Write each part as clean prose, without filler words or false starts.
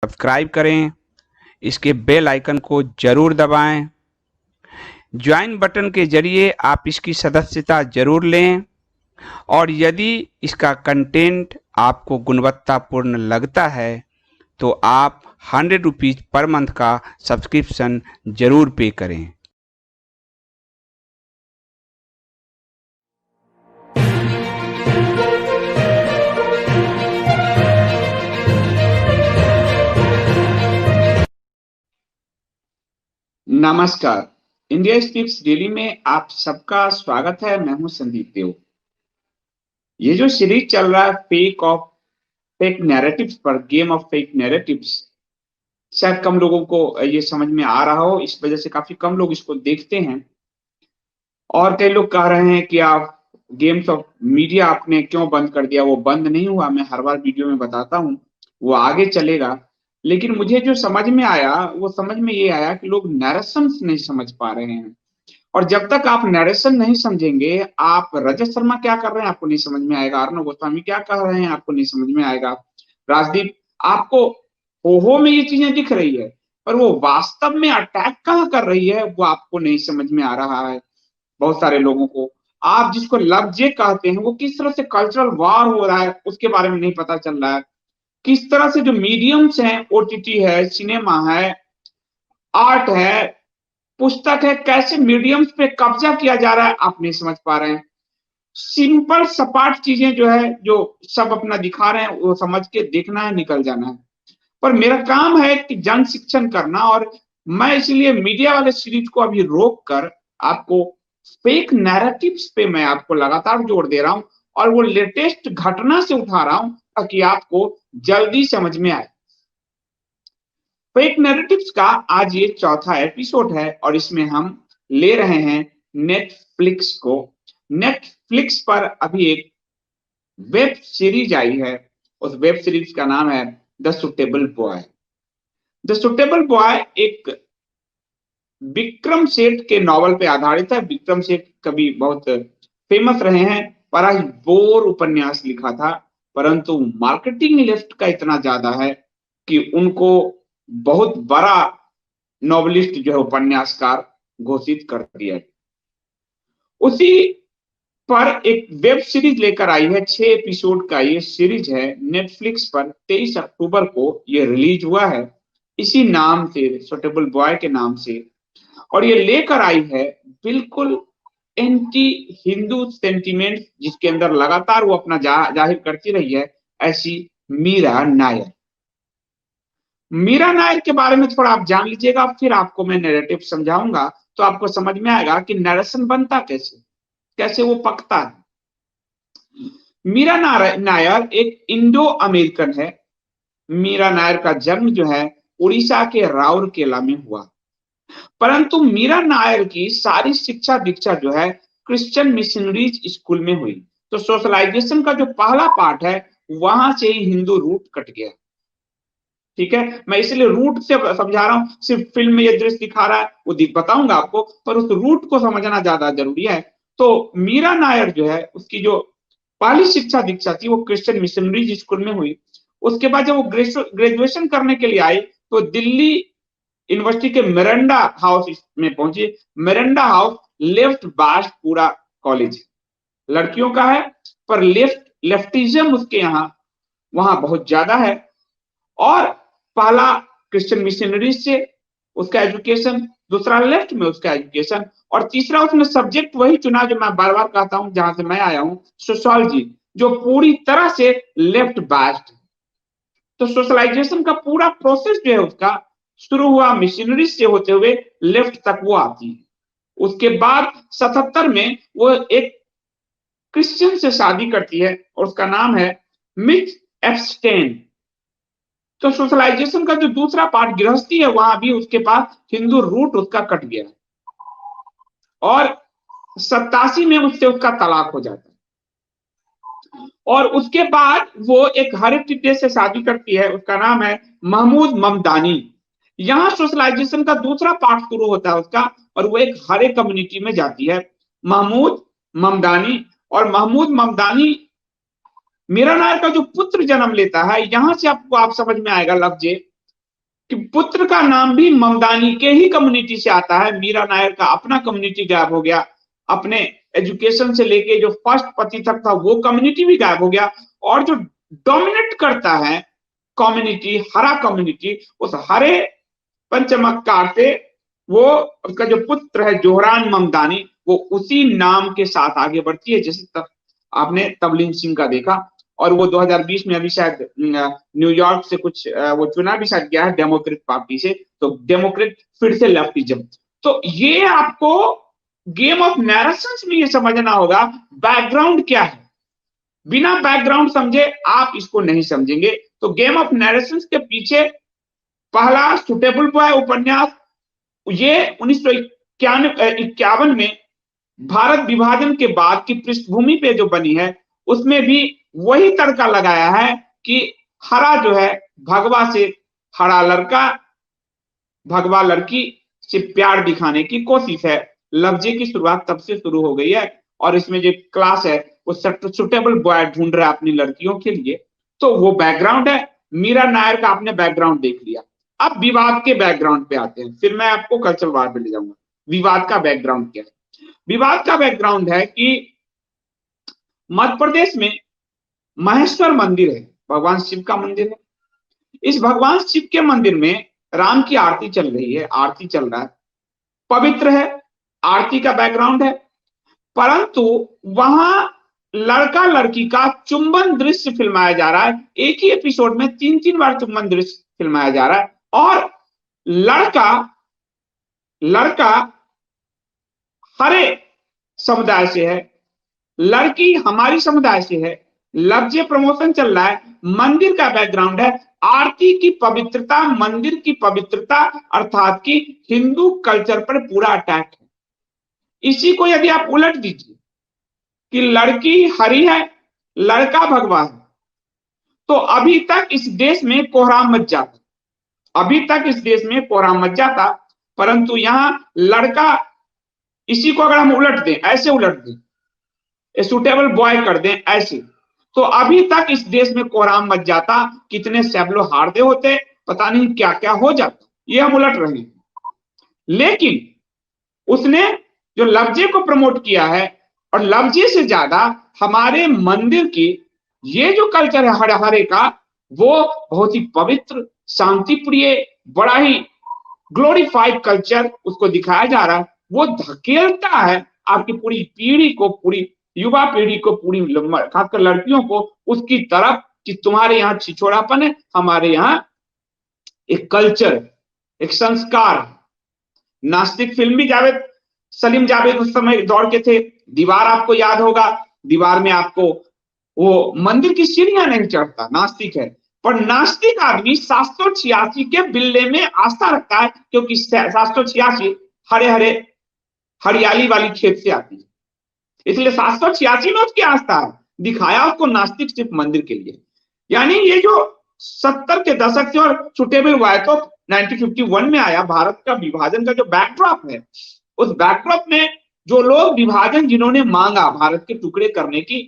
Subscribe करें, इसके bell icon को जरूर दबाएं। ज्वाइन बटन के जरिए आप इसकी सदस्यता जरूर लें और यदि इसका कंटेंट आपको गुणवत्तापूर्ण लगता है तो आप 100 रुपीज़ पर मंथ का सब्सक्रिप्शन जरूर पे करें। नमस्कार, इंडिया स्पीक्स डेली में आप सबका स्वागत है। मैं हूं संदीप देव। ये जो सीरीज चल रहा है फेक नैरेटिव्स पर, गेम ऑफ फेक नैरेटिव्स, शायद कम लोगों को ये समझ में आ रहा हो, इस वजह से काफी कम लोग इसको देखते हैं। और कई लोग कह रहे हैं कि आप गेम्स ऑफ मीडिया आपने क्यों बंद कर दिया। वो बंद नहीं हुआ, मैं हर बार वीडियो में बताता हूँ, वो आगे चलेगा। लेकिन मुझे जो समझ में आया, वो समझ में ये आया कि लोग नैरेशंस नहीं समझ पा रहे हैं। और जब तक आप नरेशन नहीं समझेंगे, आप रजत शर्मा क्या कर रहे हैं आपको नहीं समझ में आएगा, अर्णव गोस्वामी क्या कह रहे हैं आपको नहीं समझ में आएगा, राजदीप, आपको हो में ये चीजें दिख रही है, पर वो वास्तव में अटैक कहाँ कर रही है वो आपको नहीं समझ में आ रहा है। बहुत सारे लोगों को आप जिसको लव जे कहते हैं, वो किस तरह से कल्चरल वॉर हो रहा है उसके बारे में नहीं पता चल रहा है। किस तरह से जो मीडियम्स हैं, ओटीटी है, सिनेमा है, आर्ट है, पुस्तक है, कैसे मीडियम्स पे कब्जा किया जा रहा है आप नहीं समझ पा रहे हैं। सिंपल सपाट चीजें जो है, जो सब अपना दिखा रहे हैं, वो समझ के देखना है, निकल जाना है। पर मेरा काम है कि जन शिक्षण करना, और मैं इसलिए मीडिया वाले सीरीज को अभी रोक कर आपको फेक नैरेटिव्स पे मैं आपको लगातार जोर दे रहा हूं, और वो लेटेस्ट घटना से उठा रहा हूं ताकि आपको जल्दी समझ में आए। फेक नैरेटिव्स का आज ये चौथा एपिसोड है और इसमें हम ले रहे हैं नेटफ्लिक्स को। नेटफ्लिक्स पर अभी एक वेब सीरीज आई है, उस वेब सीरीज का नाम है the suitable boy. The suitable boy एक विक्रम सेठ के नॉवल पे आधारित है। विक्रम सेठ कभी बहुत फेमस रहे हैं, पराई बोर उपन्यास लिखा था, परंतु मार्केटिंग लेफ्ट का इतना ज्यादा है कि उनको बहुत बड़ा नॉवलिस्ट जो है, उपन्यासकार घोषित कर दिया है। उसी पर एक वेब सीरीज लेकर आई है, 6 एपिसोड का ये सीरीज है। नेटफ्लिक्स पर 23 अक्टूबर को ये रिलीज हुआ है, इसी नाम से, सुटेबल बॉय के नाम से। और ये लेकर आई है बिल्कुल एंटी हिंदू सेंटिमेंट, जिसके अंदर लगातार वो अपना जाहिर करती रही है, ऐसी मीरा नायर। मीरा नायर के बारे में थोड़ा आप जान लीजिएगा, फिर आपको मैं नैरेटिव समझाऊंगा, तो आपको समझ में आएगा कि नरेशन बनता कैसे, कैसे वो पकता है। मीरा नायर एक इंडो अमेरिकन है। मीरा नायर का जन्म जो है उड़ीसा के राउरकेला में हुआ, परंतु मीरा नायर की सारी शिक्षा दीक्षा जो है क्रिश्चियन मिशनरीज स्कूल में हुई। तो सोशलाइजेशन का जो पहला पार्ट है, वहां से ही हिंदू रूट कट गया। ठीक है, मैं इसलिए रूट से समझा रहा हूं, सिर्फ फिल्म में ये दृश्य दिखा रहा है वो बताऊंगा आपको, पर उस रूट को समझना ज्यादा जरूरी है। तो मीरा नायर जो है, उसकी जो पहली शिक्षा दीक्षा थी वो क्रिश्चियन मिशनरी स्कूल में हुई। उसके बाद जब वो ग्रेजुएशन करने के लिए आई तो दिल्ली यूनिवर्सिटी के मेरेंडा हाउस में पहुंची। मेरेंडा हाउस लेफ्ट बास्ट पूरा कॉलेज लड़कियों का है, पर लेफ्टिज्म उसके यहाँ वहां बहुत ज्यादा है। और पहला क्रिश्चियन मिशनरी से उसका एजुकेशन, दूसरा लेफ्ट में उसका एजुकेशन, और तीसरा उसने सब्जेक्ट वही चुना जो मैं बार बार कहता हूं, जहां से मैं आया हूं, सोशियोलॉजी, जो पूरी तरह से लेफ्ट बास्ट। तो सोशलाइजेशन का पूरा प्रोसेस जो है उसका शुरू हुआ मिशनरी से होते हुए लेफ्ट तक वो आती है। उसके बाद 77 में वो एक क्रिश्चियन से शादी करती है और उसका नाम है मिच एप्स्टेन। तो सोशलाइजेशन का जो दूसरा पार्ट गृहस्थी है, वहां भी उसके पास हिंदू रूट उसका कट गया और 87 में उससे उसका तलाक हो जाता है। और उसके बाद वो एक हेरिटेज से शादी करती है, उसका नाम है महमूद ममदानी। यहां सोशलाइजेशन का दूसरा पार्ट शुरू होता है उसका, और वो एक हरे कम्युनिटी में जाती है, महमूद ममदानी। और महमूद ममदानी मीरा नायर का जो पुत्र जन्म लेता है, यहां से आपको आप समझ में आएगा लफ्जे कि पुत्र का नाम भी ममदानी के ही कम्युनिटी से आता है। मीरा नायर का अपना कम्युनिटी गायब हो गया, अपने एजुकेशन से लेके जो फर्स्ट पति तक था वो कम्युनिटी भी गायब हो गया, और जो डोमिनेट करता है कम्युनिटी, हरा कम्युनिटी, उस हरे पंचमक्कार से वो उसका जो पुत्र है जोहरान ममदानी, वो उसी नाम के साथ आगे बढ़ती है। जैसे आपने तबलीन सिंह का देखा, और वो 2020 में अभी शायद न्यूयॉर्क से कुछ वो चुना भी शायद गया है डेमोक्रेट पार्टी से, तो डेमोक्रेट फिर से लेफ्टिज्म। तो ये आपको गेम ऑफ नैरेशंस में ये समझना होगा बैकग्राउंड क्या है। बिना बैकग्राउंड समझे आप इसको नहीं समझेंगे। तो गेम ऑफ नैरेशंस के पीछे पहला सुटेबल बॉय उपन्यास ये 1951 में भारत विभाजन के बाद की पृष्ठभूमि पे जो बनी है, उसमें भी वही तड़का लगाया है कि हरा जो है भगवा से, हरा लड़का भगवा लड़की से प्यार दिखाने की कोशिश है। लफ्जे की शुरुआत तब से शुरू हो गई है, और इसमें जो क्लास है वो सुटेबल बॉय ढूंढ रहा है अपनी लड़कियों के लिए। तो वो बैकग्राउंड है। मीरा नायर का आपने बैकग्राउंड देख लिया। अब विवाद के बैकग्राउंड पे आते हैं, फिर मैं आपको कल्चर वार पे ले जाऊंगा। विवाद का बैकग्राउंड क्या है? विवाद का बैकग्राउंड है कि मध्य प्रदेश में महेश्वर मंदिर है, भगवान शिव का मंदिर है। इस भगवान शिव के मंदिर में राम की आरती चल रही है, आरती चल रहा है, पवित्र है, आरती का बैकग्राउंड है। परंतु वहां लड़का लड़की का चुंबन दृश्य फिल्माया जा रहा है। एक ही एपिसोड में 3-3 बार चुंबन दृश्य फिल्माया जा रहा है, और लड़का लड़का हरे समुदाय से है, लड़की हमारी समुदाय से है। लफ्ज प्रमोशन चल रहा है। मंदिर का बैकग्राउंड है आरती की पवित्रता, मंदिर की पवित्रता, अर्थात कि हिंदू कल्चर पर पूरा अटैक है। इसी को यदि आप उलट दीजिए कि लड़की हरी है, लड़का भगवा है, तो अभी तक इस देश में कोहराम मच जाता, अभी तक इस देश में कोहराम मच जाता। परंतु यहां लड़का, इसी को अगर हम उलट दें, ऐसे उलट दें, सुटेबल बॉय कर दें ऐसे, तो अभी तक इस देश में कोहराम मच जाता, कितने सैबलो हारदे होते, पता नहीं क्या क्या हो जाता। ये हम उलट रहे हैं। लेकिन उसने जो लफ्जे को प्रमोट किया है, और लफ्जे से ज्यादा हमारे मंदिर की ये जो कल्चर है हरे हरे का, वो बहुत ही पवित्र, शांति प्रिय, बड़ा ही ग्लोरीफाइड कल्चर उसको दिखाया जा रहा है। वो धकेलता है आपकी पूरी पीढ़ी को, पूरी युवा पीढ़ी को, पूरी खासकर लड़कियों को उसकी तरफ, कि तुम्हारे यहाँ छिछोड़ापन है, हमारे यहाँ एक कल्चर, एक संस्कार। नास्तिक फिल्म भी जावेद सलीम जावेद उस समय दौड़ के थे। दीवार आपको याद होगा, दीवार में आपको वो मंदिर की सीढ़ियां नहीं चढ़ता, नास्तिक है। पर नास्तिक आदमी 786 के बिल्ले में आस्था रखता है, क्योंकि 786 हरे हरे हरियाली वाली खेत से आती है, इसलिए 786 में उसकी आस्था है। दिखाया उसको नास्तिक सिर्फ मंदिर के लिए। यानी ये जो 70 के दशक से और सुटेबल हुआ है, तो 1951 में आया। भारत का विभाजन का जो बैकड्रॉप है, उस बैकड्रॉप में जो लोग विभाजन जिन्होंने मांगा, भारत के टुकड़े करने की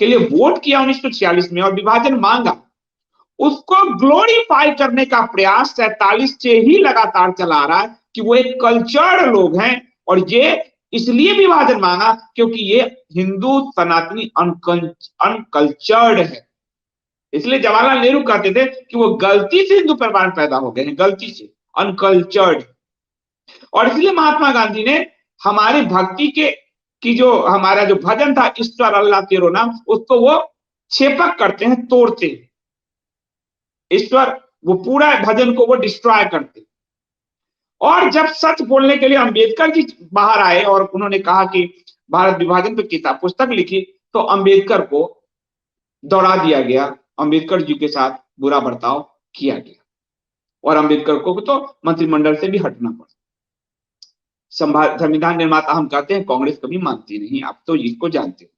के लिए वोट किया 1946 में और विभाजन मांगा, उसको ग्लोरीफाई करने का प्रयास 47 से ही लगातार चला रहा है कि वो एक कल्चर्ड लोग हैं, और ये इसलिए विभाजन मांगा क्योंकि ये हिंदू सनातनी अनकल्चर्ड है। इसलिए जवाहरलाल नेहरू कहते थे कि वो गलती से हिंदू परिवार में पैदा हो गए हैं, गलती से, अनकल्चर्ड। और इसलिए महात्मा गांधी ने हमारी भक्ति के की जो हमारा जो भजन था, ईश्वर अल्लाह तेरो नाम, उसको वो छेपक करते हैं, तोड़ते हैं। ईश्वर, वो पूरा भजन को वो डिस्ट्रॉय करते। और जब सच बोलने के लिए अंबेडकर जी बाहर आए और उन्होंने कहा कि भारत विभाजन पर किताब पुस्तक लिखी, तो अंबेडकर को दौड़ा दिया गया, अंबेडकर जी के साथ बुरा बर्ताव किया गया, और अंबेडकर को तो मंत्रिमंडल से भी हटना पड़ा। संविधान निर्माता हम कहते हैं, कांग्रेस कभी मानती नहीं, आप तो इसको जानते हो।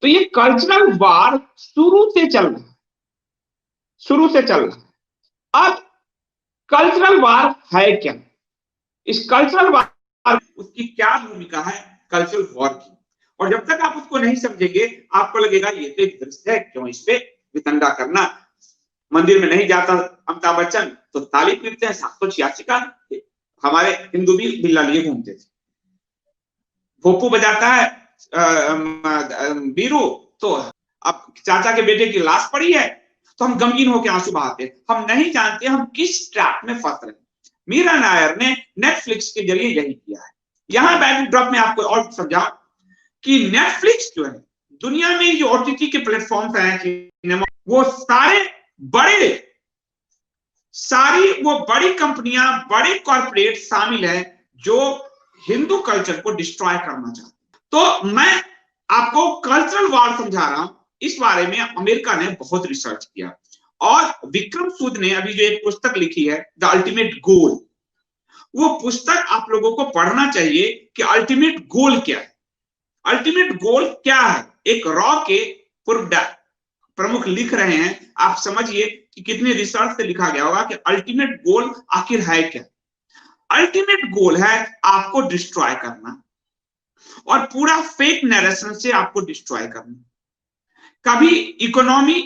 तो ये कल्चरल वार शुरू से चल रहा है, शुरू से चल रहा है। अब कल्चरल वार है क्या? इस कल्चरल वार उसकी क्या भूमिका है कल्चरल वॉर की? और जब तक आप उसको नहीं समझेंगे, आपको लगेगा ये तो एक दृश्य है, क्यों इस पे वितंडा करना। मंदिर में नहीं जाता अमिताभ बच्चन तो ताली पीटते हैं। 786 का हमारे हिंदू भी बिल्ला लिए घूमते थे। भोपू बजाता है बीरू, तो अब चाचा के बेटे की लाश पड़ी है तो हम गमगीन होकर आंसू बहाते। हम नहीं जानते हम किस ट्रैप में फंस रहे हैं। मीरा नायर ने नेटफ्लिक्स के जरिए यही किया है। यहां बैकड्रॉप में आपको और समझा कि नेटफ्लिक्स जो है दुनिया में जो ओटीटी के प्लेटफॉर्म हैं वो सारी वो बड़ी कंपनियां, बड़े कॉर्पोरेट शामिल हैं जो हिंदू कल्चर को डिस्ट्रॉय करना चाहते हैं। तो मैं आपको कल्चरल वॉर समझा रहा हूं। इस बारे में अमेरिका ने बहुत रिसर्च किया और विक्रम सूद ने अभी जो एक पुस्तक लिखी है द अल्टीमेट गोल, वो पुस्तक आप लोगों को पढ़ना चाहिए कि अल्टीमेट गोल क्या है। अल्टीमेट गोल क्या है, एक रॉ के पूर्व प्रमुख लिख रहे हैं। आप समझिए कि कितने रिसर्च से लिखा गया होगा कि अल्टीमेट गोल आखिर है क्या। अल्टीमेट गोल है आपको डिस्ट्रॉय करना और पूरा फेक नैरेशन से आपको डिस्ट्रॉय करना। कभी इकोनॉमी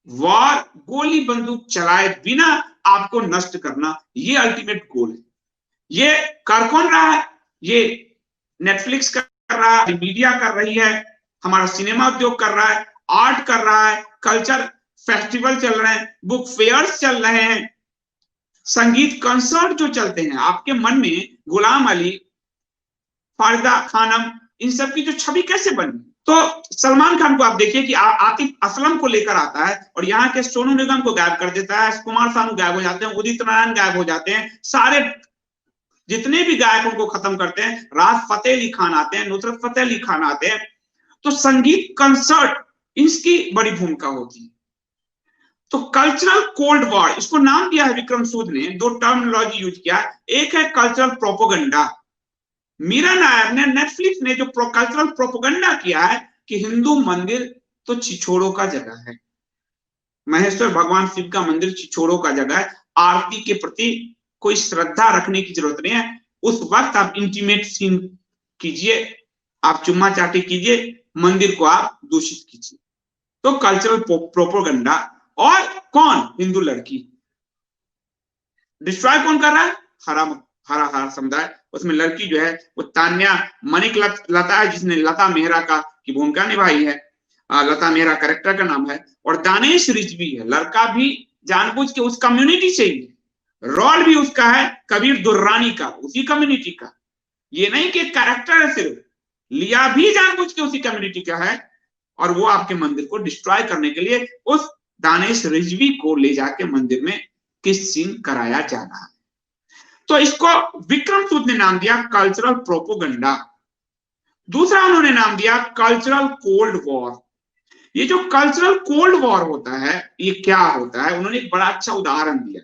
वॉर, गोली बंदूक चलाए बिना आपको नष्ट करना, ये अल्टीमेट गोल है। ये कर कौन रहा है? ये नेटफ्लिक्स कर रहा है, मीडिया कर रही है, हमारा सिनेमा उद्योग कर रहा है, आर्ट कर रहा है, कल्चर फेस्टिवल चल रहे हैं, बुक फेयर्स चल रहे हैं, संगीत कंसर्ट जो चलते हैं। आपके मन में गुलाम अली, फारिदा खानम, इन सब की जो छवि कैसे बनी? तो सलमान खान को आप देखिए कि आतिफ असलम को लेकर आता है और यहाँ के सोनू निगम को गायब कर देता है, कुमार सानू गायब हो जाते हैं, उदित नारायण गायब हो जाते हैं, सारे जितने भी गायक उनको खत्म करते हैं। राहत फतेह अली खान आते हैं, नुसरत फतेह अली खान आते हैं। तो संगीत कंसर्ट इसकी बड़ी भूमिका होती है। तो कल्चरल कोल्ड वॉर, इसको नाम दिया है विक्रम सूद ने, दो टर्मिनोलॉजी यूज किया। एक है कल्चरल प्रोपोगंडा। मीरा नायर ने, नेटफ्लिक्स ने जो कल्चरल प्रोपोगंडा किया है कि हिंदू मंदिर तो छिछोड़ों का जगह है, महेश्वर भगवान शिव का मंदिर छिछोड़ों का जगह है, आरती के प्रति कोई श्रद्धा रखने की जरूरत नहीं है। उस वक्त आप इंटीमेट सीन कीजिए, आप चुम्मा चाटी कीजिए, मंदिर को आप दूषित कीजिए। तो कल्चरल प्रोपोगंडा। और कौन? हिंदू लड़की डिस्ट्रॉय कौन कर रहा है? हरा समुदाय। उसमें लड़की जो है वो तान्या मणिक लता है, जिसने लता मेहरा की भूमिका निभाई है। लता मेहरा कैरेक्टर का नाम है। और दानेश रिजवी है, लड़का भी जानबूझ के उस कम्युनिटी से ही, रोल भी उसका है कबीर दुर्रानी का, उसी कम्युनिटी का। ये नहीं कि कैरेक्टर है सिर्फ, लिया भी जानबूझ के उसी कम्युनिटी का है। और वो आपके मंदिर को डिस्ट्रॉय करने के लिए उस दानेश रिजवी को ले जाके मंदिर में किस सीन कराया जा रहा है। तो इसको विक्रम सूद ने नाम दिया कल्चरल प्रोपोगंडा। दूसरा उन्होंने नाम दिया कल्चरल कोल्ड वॉर। ये जो कल्चरल कोल्ड वॉर होता है, ये क्या होता है? उन्होंने एक बड़ा अच्छा उदाहरण दिया।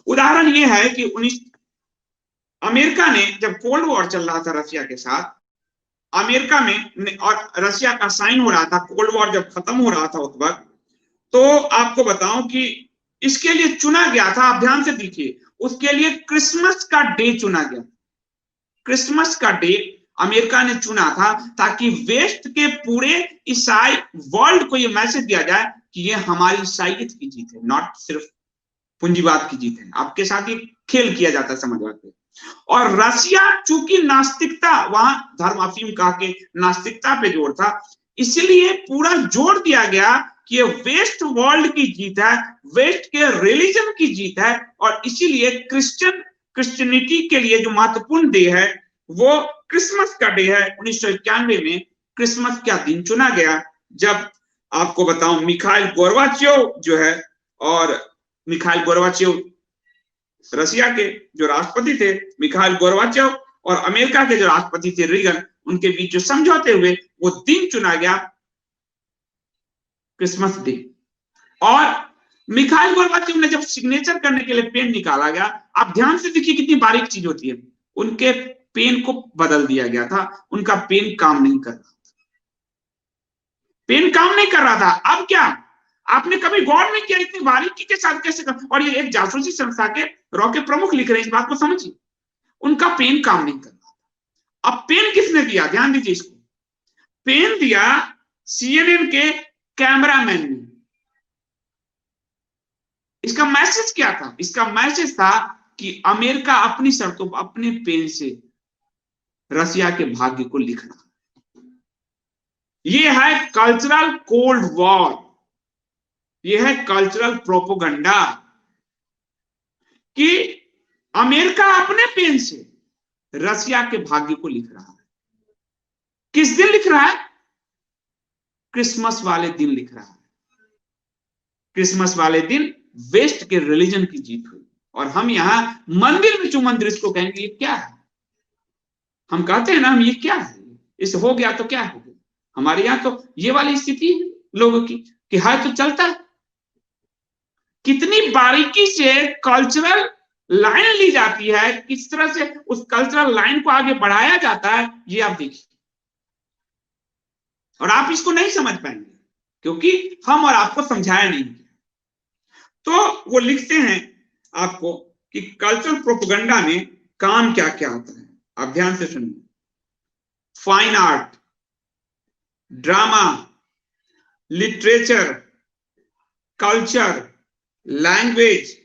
उदाहरण ये है कि अमेरिका ने, जब कोल्ड वॉर चल रहा था रशिया के साथ, अमेरिका में और रशिया का साइन हो रहा था, कोल्ड वॉर जब खत्म हो रहा था उस वक्त, तो आपको बताऊं कि इसके लिए चुना गया था, आप ध्यान से देखिए, उसके लिए क्रिसमस का डे चुना गया। क्रिसमस का डे अमेरिका ने चुना था ताकि वेस्ट के पूरे ईसाई वर्ल्ड को यह मैसेज दिया जाए कि ये हमारी ईसाइयत की जीत है, नॉट सिर्फ पूंजीवाद की जीत है। आपके साथ ये खेल किया जाता है समाजवाद पे। और रशिया चूंकि नास्तिकता, वहां धर्म अफीम कहा के नास्तिकता पे जोर था, इसलिए पूरा जोर दिया गया कि ये वेस्ट वर्ल्ड की जीत है, वेस्ट के रिलीजन की जीत है। और इसीलिए क्रिश्चियनिटी के लिए जो महत्वपूर्ण डे है वो क्रिसमस का डे है। 1991 में क्रिसमस का दिन चुना गया, जब आपको बताऊं मिखाइल गोर्बाचेव जो है, और मिखाइल गोर्बाचेव रशिया के जो राष्ट्रपति थे, मिखाइल गोर्बाचेव, और अमेरिका के जो राष्ट्रपति थे रीगन, उनके बीच जो समझौते हुए वो दिन चुना गया क्रिसमस डे। और मिखाइल गोर्बाचेव ने जब सिग्नेचर करने के लिए पेन निकाला गया, आप ध्यान से देखिए कितनी बारीक चीज होती है, उनके पेन को बदल दिया गया था, उनका पेन काम नहीं कर रहा था, पेन काम नहीं कर रहा था। अब क्या, आपने कभी गौर नहीं किया इतनी बारीकी के साथ कैसे कर? और ये एक जासूसी संस्था के रॉ के प्रमुख लिख रहे हैं, इस बात को समझिए, उनका पेन काम नहीं कर रहा था। अब पेन किसने दिया? ध्यान दीजिए इसको, पेन दिया CNN के कैमरामैन ने। इसका मैसेज क्या था? इसका मैसेज था कि अमेरिका अपनी शर्तों पर अपने पेन से रसिया के भाग्य को लिख रहा। ये है कल्चरल कोल्ड वॉर, ये है कल्चरल प्रोपोगंडा कि अमेरिका अपने पेन से रसिया के भाग्य को लिख रहा है। किस दिन लिख रहा है? क्रिसमस वाले दिन लिख रहा है। क्रिसमस वाले दिन वेस्ट के रिलीजन की जीत हुई और हम यहां मंदिर में चुमन दृश्य को कहेंगे ये क्या है? हम कहते हैं ना हम ये क्या है, इसे हो गया तो क्या हो गया। हमारे यहां तो ये वाली स्थिति है लोगों की कि है तो चलता है। कितनी बारीकी से कल्चरल लाइन ली जाती है, किस तरह से उस कल्चरल लाइन को आगे बढ़ाया जाता है, ये आप देखिए। और आप इसको नहीं समझ पाएंगे क्योंकि हम और आपको समझाया नहीं। तो वो लिखते हैं आपको कि कल्चरल प्रोपेगेंडा में काम क्या क्या आता है, आप ध्यान से सुनिए। Fine art, drama, literature, culture, language,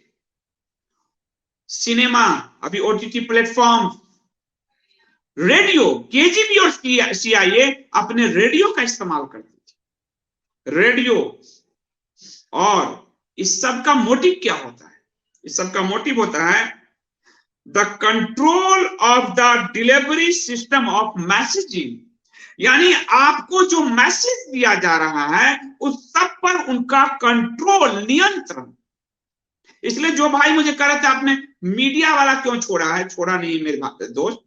cinema, अभी ओटीटी प्लेटफॉर्म, रेडियो, केजीबी और सीआईए अपने रेडियो का इस्तेमाल करती थी। रेडियो, और इस सब का मोटिव क्या होता है? इस सब का मोटिव होता है the control of the delivery system of messaging, यानी आपको जो मैसेज दिया जा रहा है उस सब पर उनका कंट्रोल, नियंत्रण। इसलिए जो भाई मुझे कह रहे थे आपने मीडिया वाला क्यों छोड़ा है, छोड़ा नहीं मेरे दोस्त,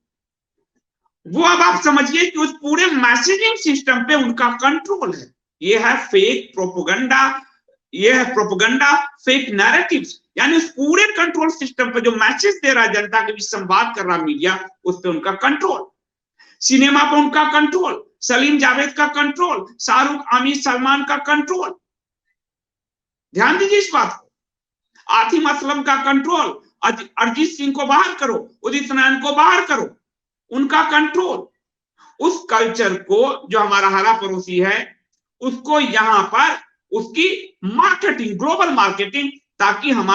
वो अब आप समझिए कि उस पूरे मैसेजिंग सिस्टम पे उनका कंट्रोल है। ये है फेक प्रोपेगेंडा, ये है प्रोपेगेंडा फेक नैरेटिव्स, यानी उस पूरे कंट्रोल सिस्टम पे जो मैसेज दे रहा है जनता के बीच संवाद कर रहा मीडिया, उस पे उनका कंट्रोल। सिनेमा पे उनका कंट्रोल, सलीम जावेद का कंट्रोल, शाहरुख, आमिर, सलमान का कंट्रोल। ध्यान दीजिए इस बात को। आतिफ असलम का कंट्रोल, अरिजीत सिंह को बाहर करो, उदित नारायण को बाहर करो, उनका कंट्रोल। उस कल्चर को जो हमारा हरा पड़ोसी है उसको यहां पर उसकी मार्केटिंग, ग्लोबल मार्केटिंग, ताकि हम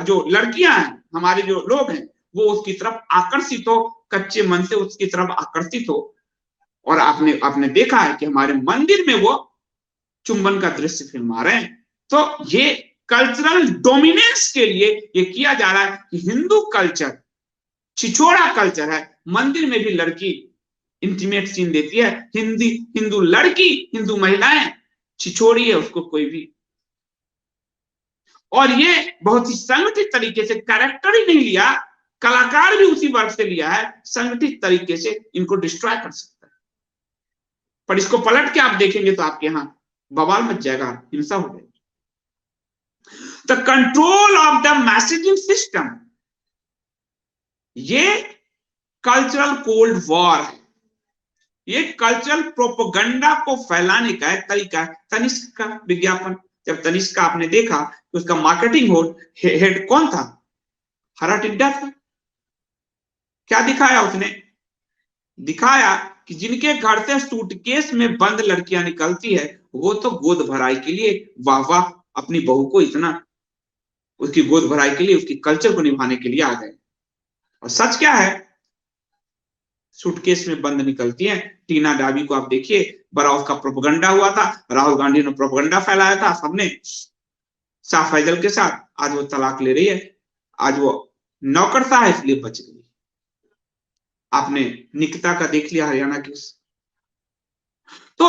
जो लड़कियां हैं, हमारे जो लोग हैं, वो उसकी तरफ आकर्षित हो, कच्चे मन से उसकी तरफ आकर्षित हो। और आपने देखा है कि हमारे मंदिर में वो चुंबन का दृश्य फिल्मा रहे हैं। तो ये कल्चरल डोमिनेंस के लिए ये किया जा रहा है कि हिंदू कल्चर छिछोड़ा कल्चर है। मंदिर में भी लड़की इंटीमेट सीन देती है, हिंदू लड़की, हिंदू महिलाएं छिछोड़ी है, उसको कोई भी। और ये बहुत ही संगठित तरीके से, कैरेक्टर ही नहीं लिया, कलाकार भी उसी वर्ग से लिया है, संगठित तरीके से इनको डिस्ट्रॉय कर सकता है। पर इसको पलट के आप देखेंगे तो आपके यहां बवाल मच जाएगा, हिंसा हो जाएगी। The control of the messaging system, ये कल्चरल कोल्ड वॉर है, ये कल्चरल प्रोपेगेंडा को फैलाने का एक तरीका है। तनिष्क का विज्ञापन, जब तनिष्क का आपने देखा तो उसका मार्केटिंग हेड कौन था? हरा टिड्डा था। क्या दिखाया उसने? दिखाया कि जिनके घर से सूटकेस में बंद लड़कियां निकलती है वो तो गोद भराई के लिए, वाह वाह, अपनी बहू को इतना, उसकी गोद भराई के लिए, उसकी कल्चर को निभाने के लिए आ गए। और सच क्या है? सूटकेस में बंद निकलती है। टीना डाबी को आप देखिए, बड़ा उसका प्रोपेगेंडा हुआ था, राहुल गांधी ने प्रोपेगेंडा फैलाया था सबने शाह फैजल के साथ। आज वो तलाक ले रही है, आज वो नौकरशाह है इसलिए बच गई। आपने निकिता का देख लिया, हरियाणा की। तो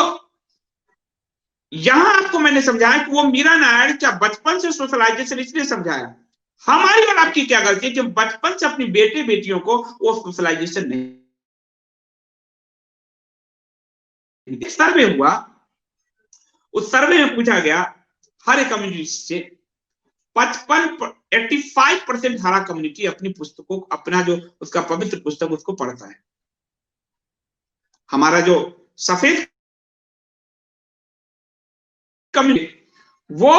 यहां आपको मैंने समझाया कि वो मीरा नायर क्या बचपन से सोशलाइजेशन इसलिए समझाया। हमारी और आपकी क्या गलती है कि बचपन से अपनी बेटे बेटियों को वो सोशलाइजेशन नहीं। सर्वे हुआ, उस सर्वे में पूछा गया हर एक कम्युनिटी से, 85% हरा कम्युनिटी अपनी पुस्तकों, अपना जो उसका पवित्र पुस्तक उसको पढ़ता है। हमारा जो सफेद कम्युनिटी वो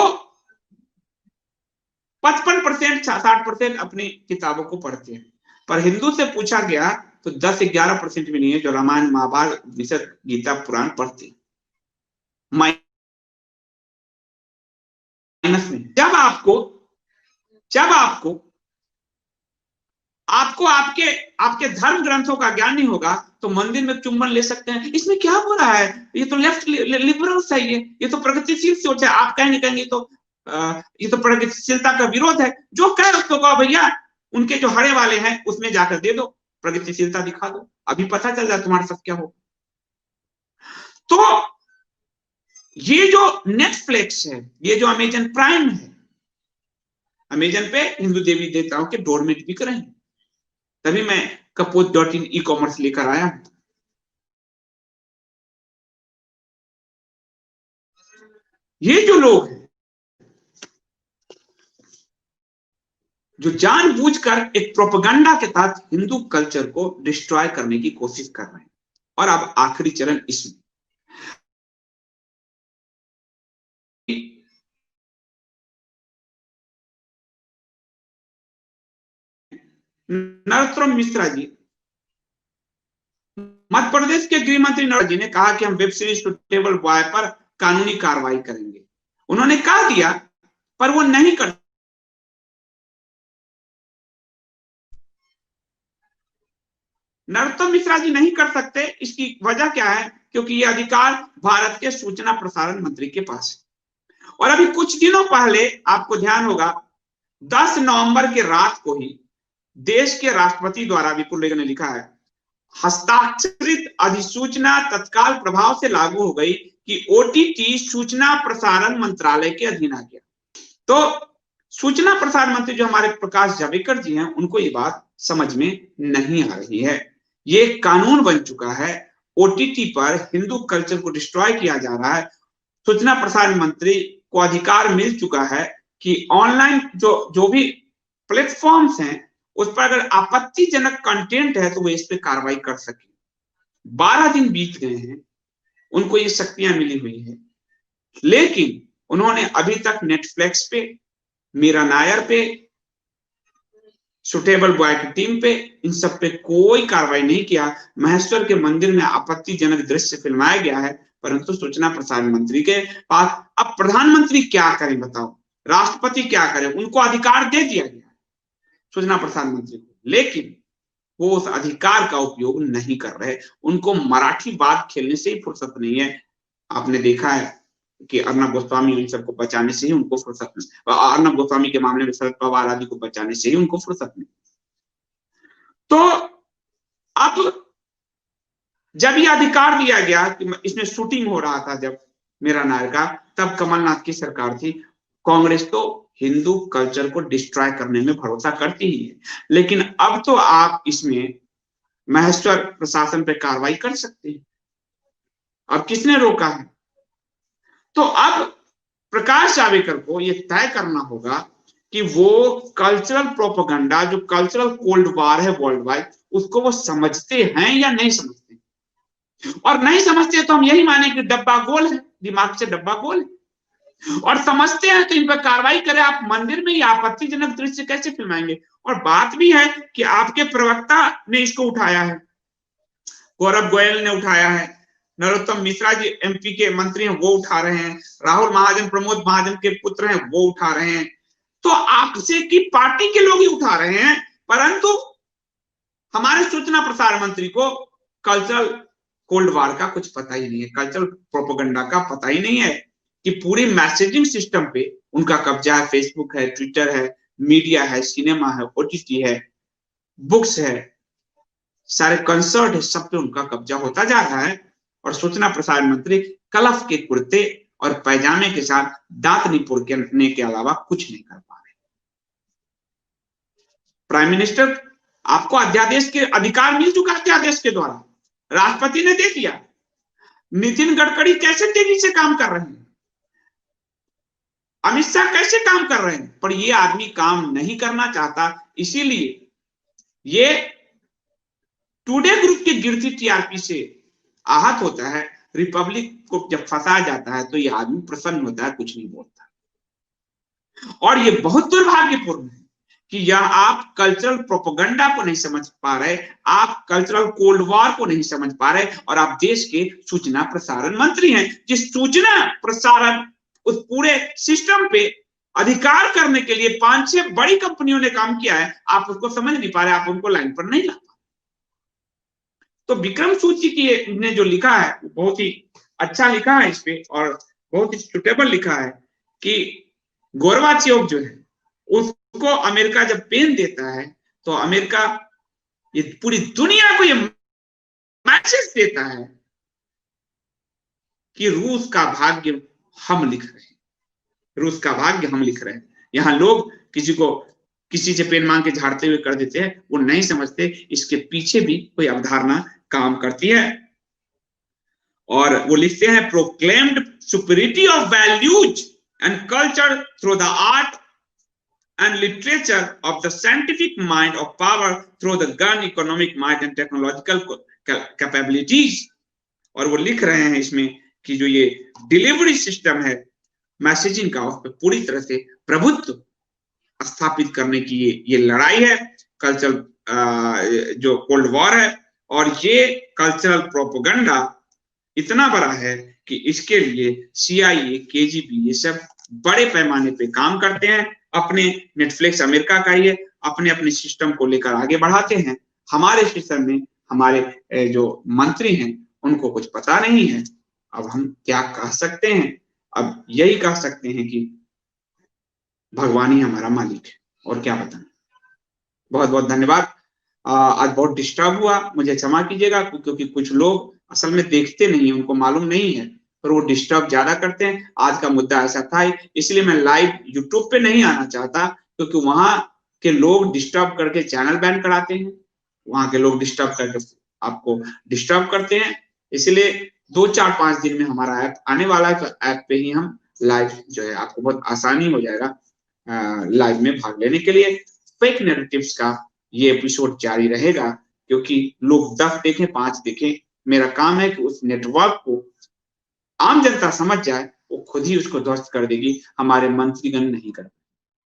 55%, 60% अपनी किताबों को पढ़ते हैं। पर हिंदू से पूछा गया तो 10-11% भी नहीं है जो रामायण, महाभारत, गीता, पुराण पढ़ते। माइनस में। जब आपको आपके धर्म ग्रंथों का ज्ञान नहीं होगा तो मंदिर में चुंबन ले सकते हैं, इसमें क्या हो रहा है? ये तो लेफ्ट लिबरल्स है, ये तो प्रगतिशील सोच है। आप कहेंगे तो ये तो प्रगतिशीलता का विरोध है। जो कहे उसको कहो भैया उनके जो हरे वाले हैं उसमें जाकर दे दो, प्रगतिशीलता दिखा दो, अभी पता चल जाए तुम्हारे साथ क्या हो। तो ये जो नेटफ्लिक्स है, ये जो अमेजन प्राइम है, अमेजन पे हिंदू देवी देवताओं के डोरमेट बिक रहे हैं। तभी मैं कपोत.in ई-कॉमर्स लेकर आया हूं। ये जो लोग हैं जो जानबूझकर एक प्रोपेगेंडा के तहत हिंदू कल्चर को डिस्ट्रॉय करने की कोशिश कर रहे हैं। और अब आखिरी चरण इसमें नरोत्तम मिश्रा जी, मध्य प्रदेश के गृह मंत्री नरोत्तम जी ने कहा कि हम वेब सीरीज सुटेबल बॉय पर कानूनी कार्रवाई करेंगे। उन्होंने कह दिया पर वो नहीं कर नरोत्तम मिश्रा जी नहीं कर सकते। इसकी वजह क्या है? क्योंकि ये अधिकार भारत के सूचना प्रसारण मंत्री के पास है। और अभी कुछ दिनों पहले आपको ध्यान होगा 10 नवंबर के रात को ही देश के राष्ट्रपति द्वारा विपुल रेड्डी ने लिखा है, हस्ताक्षरित अधिसूचना तत्काल प्रभाव से लागू हो गई कि ओटीटी सूचना प्रसारण मंत्रालय के अधीन आ गया। तो सूचना प्रसारण मंत्री जो हमारे प्रकाश जावड़ेकर जी हैं, उनको ये बात समझ में नहीं आ रही है। ये कानून बन चुका है, ओटीटी पर हिंदू कल्चर को डिस्ट्रॉय किया जा रहा है। सूचना प्रसारण मंत्री को अधिकार मिल चुका है कि ऑनलाइन जो भी प्लेटफॉर्म्स हैं उस पर अगर आपत्तिजनक कंटेंट है तो वो इस पे कार्रवाई कर सके। 12 दिन बीत गए हैं, उनको ये शक्तियां मिली हुई है, लेकिन उन्होंने अभी तक नेटफ्लिक्स पे, मीरा नायर पे, सुटेबल बॉय की टीम पे, इन सब पे कोई कार्रवाई नहीं किया। महेश्वर के मंदिर में आपत्तिजनक दृश्य फिल्माया गया है, परंतु सूचना प्रसारण मंत्री के पास अब प्रधानमंत्री क्या करें बताओ, राष्ट्रपति क्या करें? उनको अधिकार दे दिया गया सूचना प्रसारण मंत्री को, लेकिन वो उस अधिकार का उपयोग नहीं कर रहे। उनको मराठी बात खेलने से ही फुर्सत नहीं है। आपने देखा है कि अर्नब गोस्वामी इन सबको बचाने से ही उनको फुर्सत नहीं, अर्नब गोस्वामी के मामले में शरद पवार आदि को बचाने से ही उनको फुर्सत नहीं। तो अब जब ये अधिकार दिया गया कि इसमें शूटिंग हो रहा था जब मीरा नायर का, तब कमलनाथ की सरकार थी। कांग्रेस तो हिंदू कल्चर को डिस्ट्रॉय करने में भरोसा करती ही है, लेकिन अब तो आप इसमें महेश्वर प्रशासन पे कार्रवाई कर सकते हैं। अब किसने रोका है? तो अब प्रकाश जावड़ेकर को यह तय करना होगा कि वो कल्चरल प्रोपेगेंडा, जो कल्चरल कोल्ड वॉर है वर्ल्ड वाइड, उसको वो समझते हैं या नहीं समझते। और नहीं समझते तो हम यही माने कि डब्बा गोल है, दिमाग से डब्बा गोल है। और समझते हैं तो इन पर कार्रवाई करें। आप मंदिर में ये आपत्तिजनक दृश्य कैसे फिल्माएंगे? और बात भी है कि आपके प्रवक्ता ने इसको उठाया है, गौरव गोयल ने उठाया है, नरोत्तम मिश्रा जी एमपी के मंत्री हैं वो उठा रहे हैं, राहुल महाजन, प्रमोद महाजन के पुत्र हैं वो उठा रहे हैं। तो आपसे की पार्टी के लोग ही उठा रहे हैं, परंतु हमारे सूचना प्रसारण मंत्री को कल्चरल कोल्ड वॉर का कुछ पता ही नहीं है, कल्चरल प्रोपेगेंडा का पता ही नहीं है कि पूरी मैसेजिंग सिस्टम पे उनका कब्जा है। फेसबुक है, ट्विटर है, मीडिया है, सिनेमा है, ओटीटी है, बुक्स है, सारे कंसर्ट है, सब पे उनका कब्जा होता जा रहा है। और सूचना प्रसारण मंत्री कलफ के कुर्ते और पैजामे के साथ दांत निपुड़ने के अलावा कुछ नहीं कर पा रहे। प्राइम मिनिस्टर, आपको अध्यादेश के अधिकार मिल चुका, अध्यादेश के द्वारा राष्ट्रपति ने दे दिया। नितिन गडकरी कैसे तेजी से काम कर रहे हैं, अमित शाह कैसे काम कर रहे हैं, पर ये आदमी काम नहीं करना चाहता। इसीलिए ये टुडे ग्रुप की गिरती टीआरपी से आहत होता है। रिपब्लिक को जब फंसाया जाता है तो ये आदमी प्रसन्न होता है, कुछ नहीं बोलता। और ये बहुत दुर्भाग्यपूर्ण है कि यह आप कल्चरल प्रोपेगेंडा को नहीं समझ पा रहे, आप कल्चरल कोल्ड वॉर को नहीं समझ पा रहे, और आप देश के सूचना प्रसारण मंत्री हैं। जिस सूचना प्रसारण उस पूरे सिस्टम पे अधिकार करने के लिए 5-6 बड़ी कंपनियों ने काम किया है, आप उसको समझ नहीं पा रहे, आप उनको लाइन पर नहीं ला पा। तो विक्रम सूची की ने जो लिखा है बहुत ही अच्छा लिखा है इस पे, और बहुत ही सुटेबल लिखा है कि गोरबाचेव जो है उसको अमेरिका जब पेन देता है तो अमेरिका ये पूरी दुनिया को ये मैसेज देता है कि रूस का भाग्य हम लिख रहे हैं, रूस का भाग्य हम लिख रहे हैं। यहां लोग किसी से पेन मांग के झाड़ते हुए कर देते हैं, वो नहीं समझते इसके पीछे भी कोई अवधारणा काम करती है। और वो लिखते हैं proclaimed superiority of values and culture through the art and literature of the scientific mind of power through the gun economic might and technological capabilities। और वो लिख रहे हैं इसमें कि जो ये डिलीवरी सिस्टम है मैसेजिंग का, उस पर पूरी तरह से प्रभुत्व स्थापित करने की ये लड़ाई है, कल्चरल जो कोल्ड वॉर है। और ये कल्चरल प्रोपेगेंडा इतना बड़ा है कि इसके लिए CIA, KGB ये सब बड़े पैमाने पे काम करते हैं। अपने नेटफ्लिक्स अमेरिका का ये अपने अपने सिस्टम को लेकर आगे बढ़ाते हैं। हमारे सिस्टम में हमारे जो मंत्री हैं उनको कुछ पता नहीं है। अब हम क्या कह सकते हैं? अब यही कह सकते हैं कि भगवान ही हमारा मालिक है, और क्या बताएं। बहुत बहुत धन्यवाद। आज बहुत डिस्टर्ब हुआ, मुझे क्षमा कीजिएगा, क्योंकि कुछ लोग असल में देखते नहीं, उनको मालूम नहीं है, पर वो डिस्टर्ब ज्यादा करते हैं। आज का मुद्दा ऐसा था, इसलिए मैं लाइव यूट्यूब पे नहीं आना चाहता, क्योंकि वहां के लोग डिस्टर्ब करके चैनल बैन कराते हैं, वहां के लोग डिस्टर्ब करके आपको डिस्टर्ब करते हैं। इसलिए 2-4-5 दिन में हमारा ऐप आने वाला है, तो ऐप पे ही हम लाइव जो है आपको बहुत आसानी हो जाएगा लाइव में भाग लेने के लिए। फेक नैरेटिव्स का ये एपिसोड जारी रहेगा, क्योंकि लोग 10 देखें 5 देखें, मेरा काम है कि उस नेटवर्क को आम जनता समझ जाए, वो खुद ही उसको ध्वस्त कर देगी, हमारे मंत्रीगण नहीं कर